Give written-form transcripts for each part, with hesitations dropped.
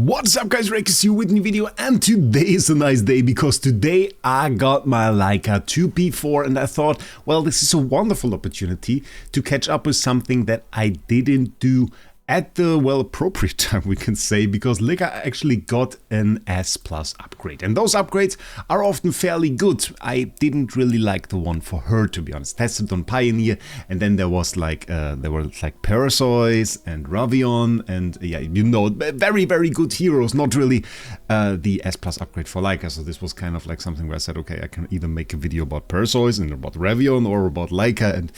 What's up guys, Wraec is here with a new video, and today is a nice day because today I got my Lyca 2P4 and I thought, well, this is a wonderful opportunity to catch up with something that I didn't do at the, well, appropriate time, we can say, because Lyca actually got an S+ upgrade. And those upgrades are often fairly good. I didn't really like the one for her, to be honest. Tested on Pioneer, and then there was like, Perseus and Ravion, and yeah, you know, very, very good heroes, not really the S+ upgrade for Lyca. So this was kind of like something where I said, okay, I can either make a video about Perseus and about Ravion or about Lyca, and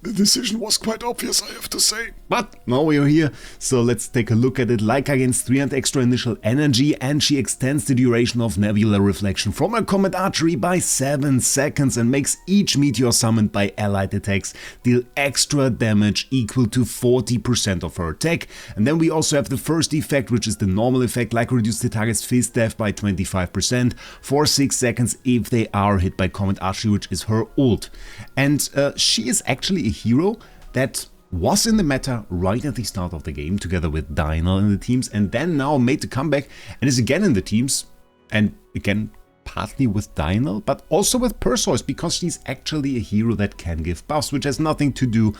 the decision was quite obvious, I have to say. But now we are here. So let's take a look at it. Lyca gains 300 extra initial energy, and she extends the duration of Nebula Reflection from her Comet Archery by 7 seconds and makes each meteor summoned by allied attacks deal extra damage equal to 40% of her attack. And then we also have the first effect, which is the normal effect. Lyca reduces the target's fist death by 25% for 6 seconds if they are hit by Comet Archery, which is her ult. And she is actually a hero that was in the meta right at the start of the game together with Dynal in the teams, and then now made the comeback and is again in the teams, and again partly with Dynal but also with Perseus, because she's actually a hero that can give buffs, which has nothing to do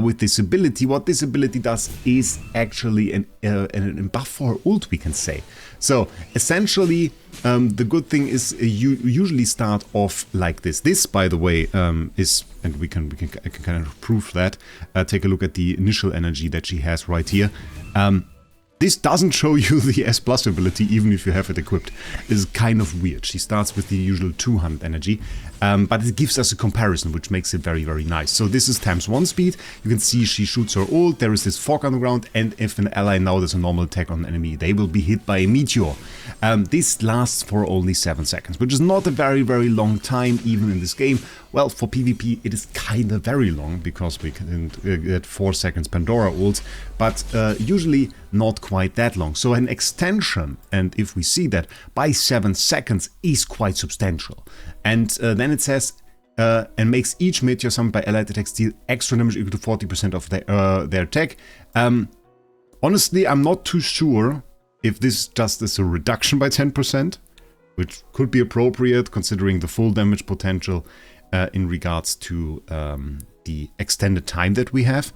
with this ability. What this ability does is actually an buff for her ult, we can say. So essentially the good thing is you usually start off like this. This, by the way, is, and I can kind of prove that. Take a look at the initial energy that she has right here. This doesn't show you the S+ ability, even if you have it equipped. It's kind of weird. She starts with the usual 200 energy, but it gives us a comparison, which makes it very, very nice. So this is ×1 speed. You can see she shoots her ult, there is this fog on the ground, and if an ally now does a normal attack on an enemy, they will be hit by a meteor. This lasts for only 7 seconds, which is not a very, very long time, even in this game. Well, for PvP it is kinda very long, because we can get 4 seconds Pandora ults, but usually not quite that long. So an extension, and if we see that, by 7 seconds is quite substantial. And then it says, and makes each meteor summoned by allied attacks deal extra damage equal to 40% of their attack. Honestly, I'm not too sure if this just is a reduction by 10%, which could be appropriate considering the full damage potential in regards to the extended time that we have,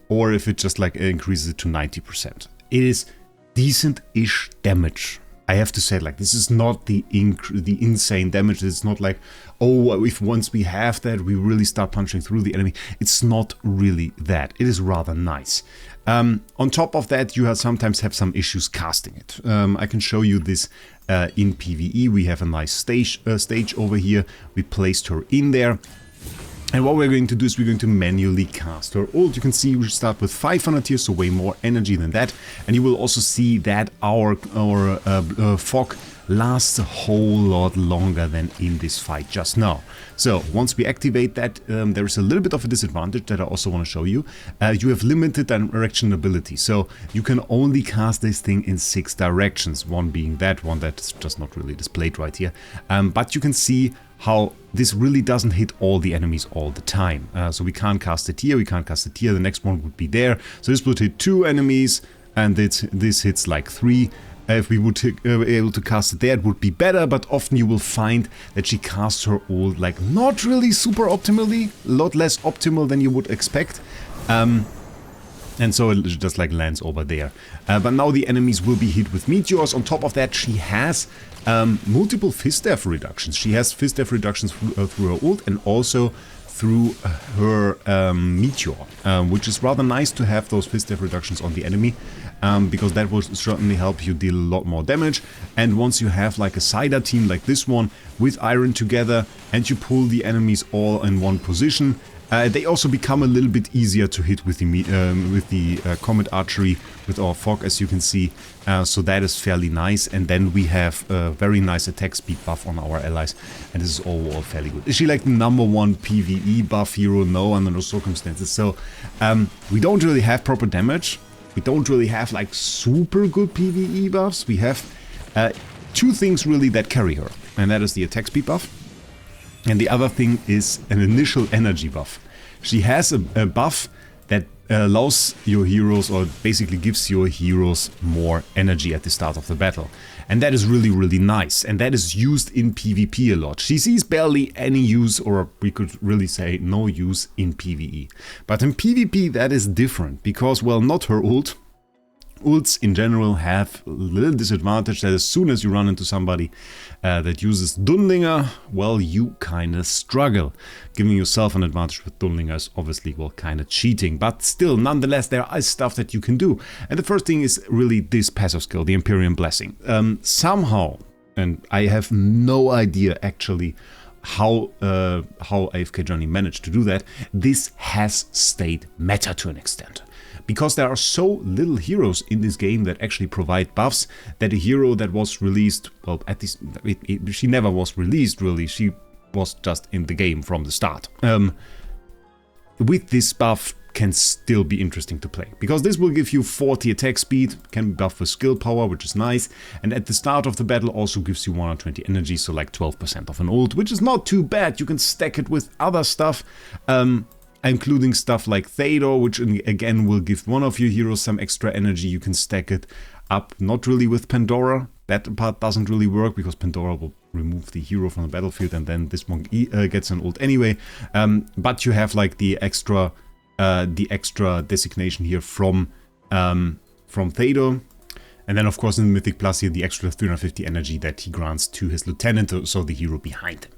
or if it just like increases it to 90%. It is decent-ish damage. I have to say, like, this is not the insane damage. It's not like, oh, if once we have that, we really start punching through the enemy. It's not really that. It is rather nice. On top of that, you sometimes have some issues casting it. I can show you this in PvE. We have a nice stage over here. We placed her in there. And what we're going to do is we're going to manually cast her ult. You can see we start with 500 here, so way more energy than that. And you will also see that our fog lasts a whole lot longer than in this fight just now. So once we activate that, there is a little bit of a disadvantage that I also want to show you. You have limited direction ability, so you can only cast this thing in 6 directions, one being that one that's just not really displayed right here. But you can see how this really doesn't hit all the enemies all the time. So we can't cast it here, we can't cast it here, the next one would be there. So this would hit 2 enemies, and this hits like 3. If we would be able to cast it there, it would be better, but often you will find that she casts her ult like not really super optimally, a lot less optimal than you would expect. And so it just like lands over there. But now the enemies will be hit with meteors. On top of that, she has multiple fist death reductions. She has fist death reductions through her ult and also through her meteor, which is rather nice to have those fist death reductions on the enemy, because that will certainly help you deal a lot more damage. And once you have like a Cider team like this one with Iron together, and you pull the enemies all in one position, they also become a little bit easier to hit with the Comet Archery with our fog, as you can see. So that is fairly nice. And then we have a very nice attack speed buff on our allies, and this is overall fairly good. Is she like the #1 PvE buff hero? No, under no circumstances. So we don't really have proper damage. We don't really have like super good PvE buffs. We have 2 things really that carry her, and that is the attack speed buff. And the other thing is an initial energy buff. She has a buff that allows your heroes, or basically gives your heroes more energy at the start of the battle. And that is really, really nice. And that is used in PvP a lot. She sees barely any use, or we could really say no use, in PvE. But in PvP that is different, because, well, not her ult. Ults in general have a little disadvantage that as soon as you run into somebody that uses Dunlinger, well, you kinda struggle. Giving yourself an advantage with Dunlinger is obviously, well, kinda cheating, but still, nonetheless, there is stuff that you can do. And the first thing is really this passive skill, the Empyrean Blessing. Somehow, and I have no idea actually how AFK Journey managed to do that, this has stayed meta to an extent. Because there are so little heroes in this game that actually provide buffs, that a hero that was released, well, at least she never was released really, she was just in the game from the start. With this buff can still be interesting to play, because this will give you 40 attack speed, can be buffed with skill power, which is nice, and at the start of the battle also gives you 120 energy, so like 12% of an ult, which is not too bad. You can stack it with other stuff, including stuff like Theodore, which again will give one of your heroes some extra energy. You can stack it up, not really with Pandora. That part doesn't really work, because Pandora will remove the hero from the battlefield, and then this one gets an ult anyway. But you have like the extra designation here from Theodore. And then of course in the Mythic Plus here, the extra 350 energy that he grants to his lieutenant, so the hero behind him.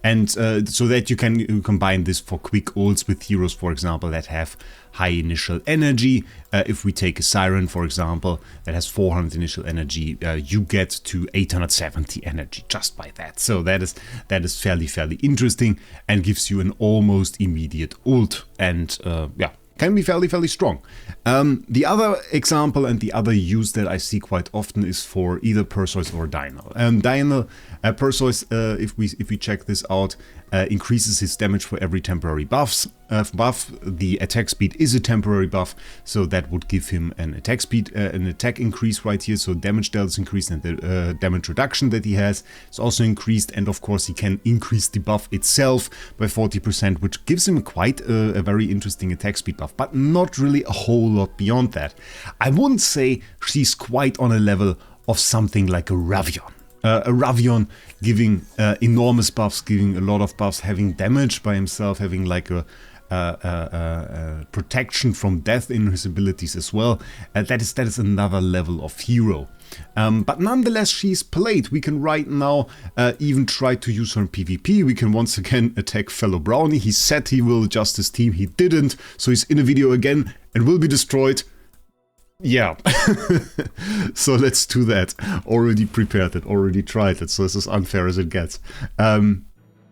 And so that you can combine this for quick ults with heroes, for example, that have high initial energy. If we take a Siren, for example, that has 400 initial energy, you get to 870 energy just by that. So that is fairly interesting, and gives you an almost immediate ult, and yeah, can be fairly strong. The other example and the other use that I see quite often is for either Perseus or Dianel. Perseus, if we check this out, increases his damage for every temporary buff. The attack speed is a temporary buff, so that would give him an attack speed, an attack increase right here. So damage dealt is increased, and the damage reduction that he has is also increased. And of course, he can increase the buff itself by 40%, which gives him quite a very interesting attack speed buff, but not really a whole lot beyond that. I wouldn't say she's quite on a level of something like a Ravion. A Ravion giving enormous buffs, giving a lot of buffs, having damage by himself, having like a protection from death in his abilities as well. That is another level of hero. But nonetheless, she's played. We can right now even try to use her in PvP. We can once again attack fellow Brownie. He said he will adjust his team. He didn't. So he's in a video again and will be destroyed. Yeah, so let's do that. Already prepared it, already tried it, so this is unfair as it gets.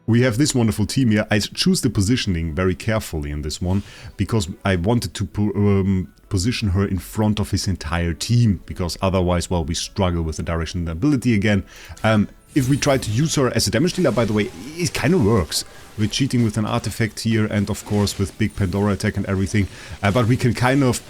We have this wonderful team here. I choose the positioning very carefully in this one, because I wanted to position her in front of his entire team, because otherwise, well, we struggle with the direction and ability again. If we try to use her as a damage dealer, by the way, it kind of works. We're cheating with an artifact here, and of course with big Pandora attack and everything, but we can kind of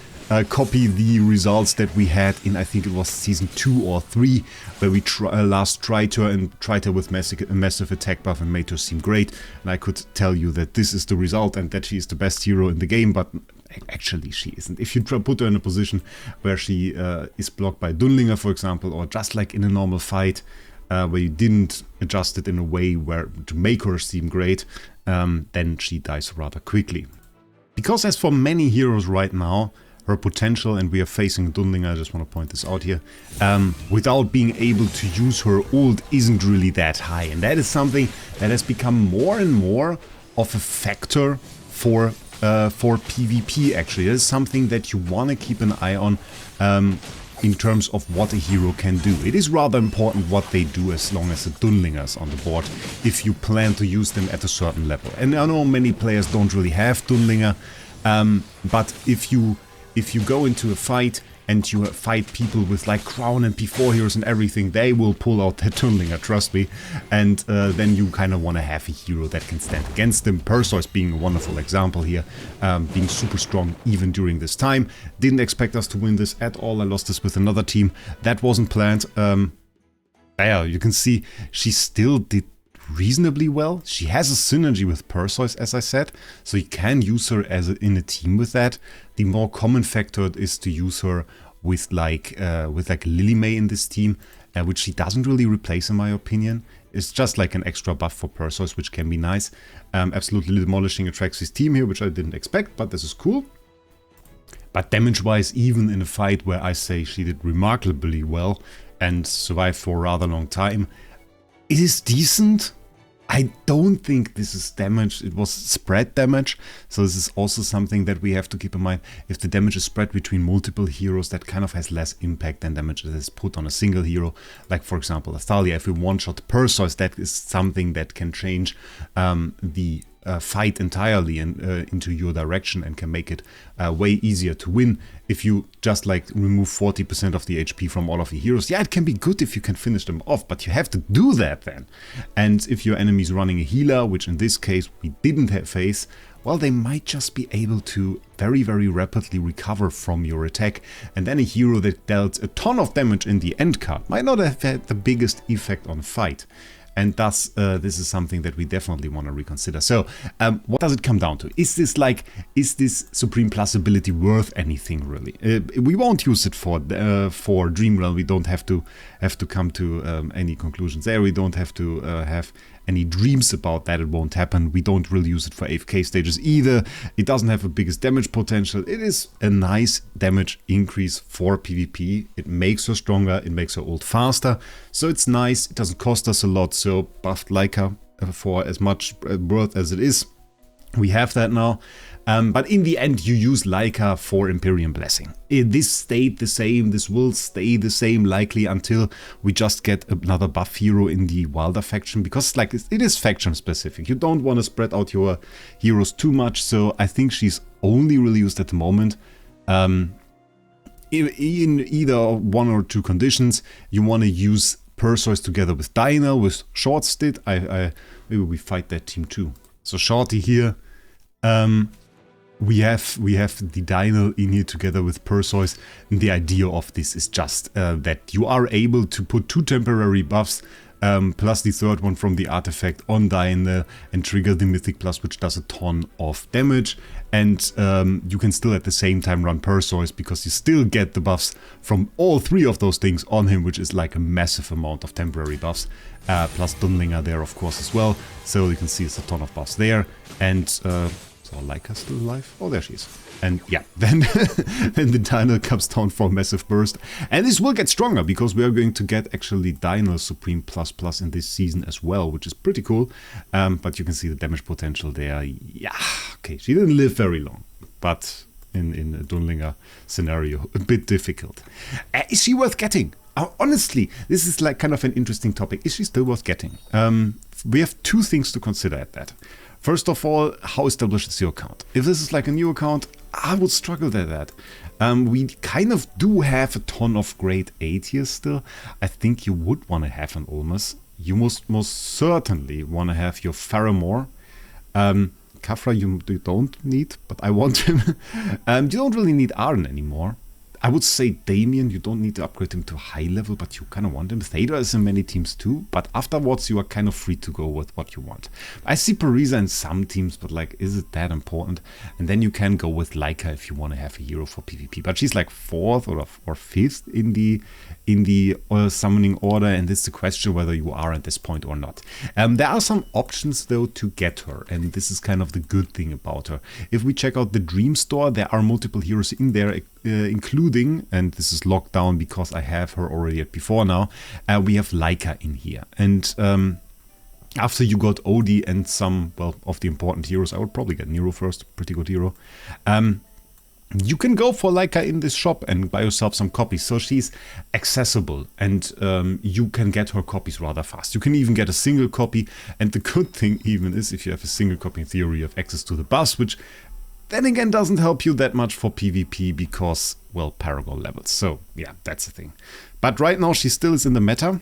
copy the results that we had in, I think it was season 2 or 3, where we last tried her and tried her with massive attack buff and made her seem great. And I could tell you that this is the result and that she is the best hero in the game, but actually she isn't. If you put her in a position where she is blocked by Dunlinger, for example, or just like in a normal fight, where you didn't adjust it in a way where to make her seem great, then she dies rather quickly. Because as for many heroes right now, her potential, and we are facing Dunlinger, I just want to point this out here, without being able to use her ult isn't really that high. And that is something that has become more and more of a factor for PvP actually. It is something that you want to keep an eye on in terms of what a hero can do. It is rather important what they do as long as the Dunlinger is on the board, if you plan to use them at a certain level. And I know many players don't really have Dunlinger, but if you go into a fight and you fight people with like Crown and P4 heroes and everything, they will pull out that Dunlinger, trust me. And then you kind of want to have a hero that can stand against them. Perseus being a wonderful example here, being super strong even during this time. Didn't expect us to win this at all. I lost this with another team. That wasn't planned. Yeah, you can see she still did reasonably well. She has a synergy with Perseus, as I said, so you can use her as in a team with that. The more common factor is to use her with like Lily May in this team, which she doesn't really replace in my opinion. It's just like an extra buff for Perseus, which can be nice. Absolutely demolishing Atrax's team here, which I didn't expect, but this is cool. But damage-wise, even in a fight where I say she did remarkably well and survived for a rather long time, it is decent. I don't think this is damage, it was spread damage, so this is also something that we have to keep in mind. If the damage is spread between multiple heroes, that kind of has less impact than damage that is put on a single hero. Like for example, Athalia, if we one-shot Perseus, that is something that can change the fight entirely and into your direction and can make it way easier to win. If you just like remove 40% of the HP from all of the heroes, yeah, it can be good if you can finish them off, but you have to do that then. And if your enemy is running a healer, which in this case we didn't face, well, they might just be able to very, very rapidly recover from your attack. And then a hero that dealt a ton of damage in the end card might not have had the biggest effect on fight. And thus, this is something that we definitely want to reconsider. So, what does it come down to? Is this Supreme Plus ability worth anything, really? We won't use it for Dream Realm. We don't have to come to any conclusions there. We don't have to have any dreams about that. It won't happen. We don't really use it for AFK stages either. It doesn't have the biggest damage potential. It is a nice damage increase for PvP. It makes her stronger. It makes her ult faster. So it's nice. It doesn't cost us a lot. So buffed Lyca for as much worth as it is. We have that now. But in the end, you use Lyca for Imperium Blessing. This stayed the same. This will stay the same likely until we just get another buff hero in the Wilder faction. Because like it is faction specific. You don't want to spread out your heroes too much. So I think she's only really used at the moment. In either one or two conditions, you want to use Perseus together with Dinah, with Short Stit. Maybe we fight that team too. So Shorty here. We have the Dynel in here together with Perseus, and the idea of this is just that you are able to put 2 temporary buffs plus the third one from the artifact on Dynel and trigger the Mythic Plus, which does a ton of damage. And you can still at the same time run Perseus because you still get the buffs from all 3 of those things on him, which is like a massive amount of temporary buffs. Plus Dunlinger there of course as well, so you can see it's a ton of buffs there. And so Lyca still alive? Oh, there she is. And yeah, then the Dynel comes down for a massive burst. And this will get stronger because we are going to get actually Dynel Supreme Plus in this season as well, which is pretty cool. But you can see the damage potential there. Yeah, okay, she didn't live very long, but in a Dunlinger scenario, a bit difficult. Is she worth getting? Honestly, this is like kind of an interesting topic. Is she still worth getting? We have 2 things to consider at that. First of all, how established is your account? If this is like a new account, I would struggle with that. We kind of do have a ton of grade 8 here still. I think you would want to have an Ulmus. You most certainly want to have your Faramore. Kafra you don't need, but I want him. You don't really need Arden anymore. I would say Damien, you don't need to upgrade him to high level, but you kind of want him. Theda is in many teams too, but afterwards you are kind of free to go with what you want. I see Parisa in some teams, but like, is it that important? And then you can go with Lyca if you want to have a hero for PvP, but she's like 4th or 5th in the summoning order, and it's the question whether you are at this point or not. There are some options though to get her, and this is kind of the good thing about her. If we check out the Dream Store, there are multiple heroes in there, including, and this is locked down because I have her already at before now, we have Lyca in here. And after you got Odie and some, well, of the important heroes, I would probably get Nero first, pretty good hero. You can go for Lyca in this shop and buy yourself some copies. So she's accessible and you can get her copies rather fast. You can even get a single copy. And the good thing even is if you have a single copy in theory, you have access to the buffs, which then again doesn't help you that much for PvP because, well, Paragon levels. So yeah, that's the thing. But right now she still is in the meta.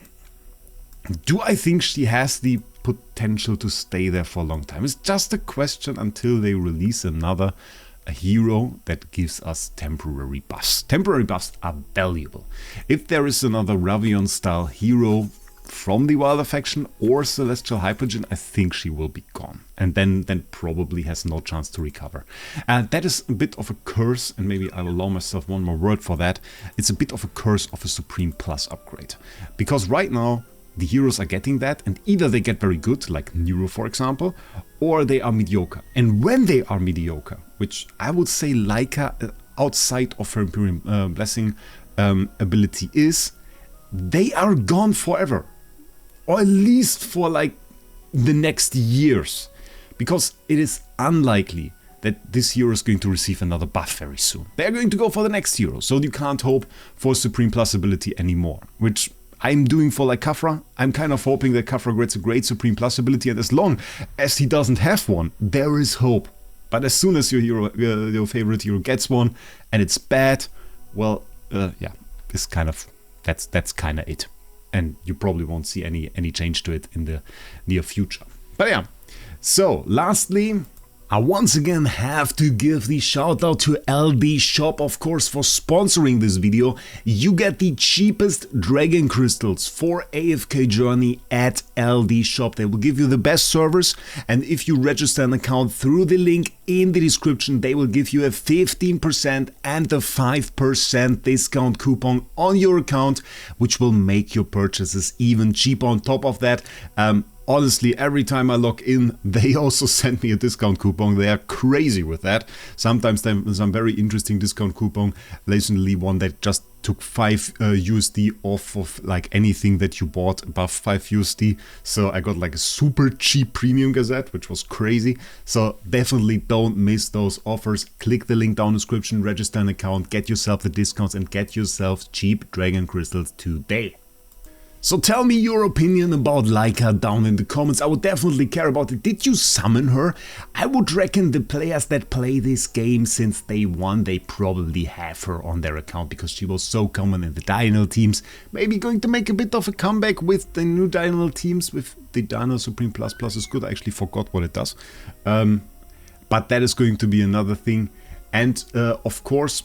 Do I think she has the potential to stay there for a long time? It's just a question until they release a hero that gives us temporary buffs. Temporary buffs are valuable. If there is another Ravion style hero, from the Wilder faction or Celestial Hypogean, I think she will be gone. And then probably has no chance to recover. And that is a bit of a curse, and maybe I will allow myself one more word for that. It's a bit of a curse of a Supreme Plus upgrade. Because right now, the heroes are getting that, and either they get very good, like Nero for example, or they are mediocre. And when they are mediocre, which I would say Lyca outside of her Imperium Blessing ability is, they are gone forever. Or at least for like the next years. Because it is unlikely that this hero is going to receive another buff very soon. They are going to go for the next hero, so you can't hope for Supreme Plus ability anymore. Which I'm doing for like Khafra. I'm kind of hoping that Khafra gets a great Supreme Plus ability, and as long as he doesn't have one, there is hope. But as soon as your hero, your favorite hero gets one, and it's bad, well, yeah, it's kind of that's kind of it. And you probably won't see any change to it in the near future. But yeah, so lastly, I once again have to give the shout out to LD Shop, of course, for sponsoring this video. You get the cheapest dragon crystals for AFK Journey at LD Shop. They will give you the best servers, and if you register an account through the link in the description, they will give you a 15% and a 5% discount coupon on your account, which will make your purchases even cheaper. On top of that, honestly, every time I log in, they also send me a discount coupon. They are crazy with that. Sometimes there's some very interesting discount coupon. Recently, one that just took 5 USD off of like anything that you bought above 5 USD. So I got like a super cheap premium Gazette, which was crazy. So definitely don't miss those offers. Click the link down in the description, register an account, get yourself the discounts, and get yourself cheap dragon crystals today. So tell me your opinion about Lyca down in the comments. I would definitely care about it. Did you summon her? I would reckon the players that play this game since day one, they probably have her on their account because she was so common in the Dino teams. Maybe going to make a bit of a comeback with the new Dino teams, with the Dino Supreme Plus. Plus is good. I actually forgot what it does. But that is going to be another thing. And of course,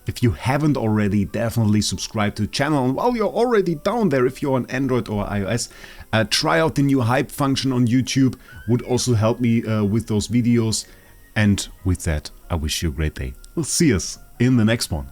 if you haven't already, definitely subscribe to the channel. And while you're already down there, if you're on Android or iOS, try out the new hype function on YouTube. Would also help me with those videos. And with that, I wish you a great day. We'll see us in the next one.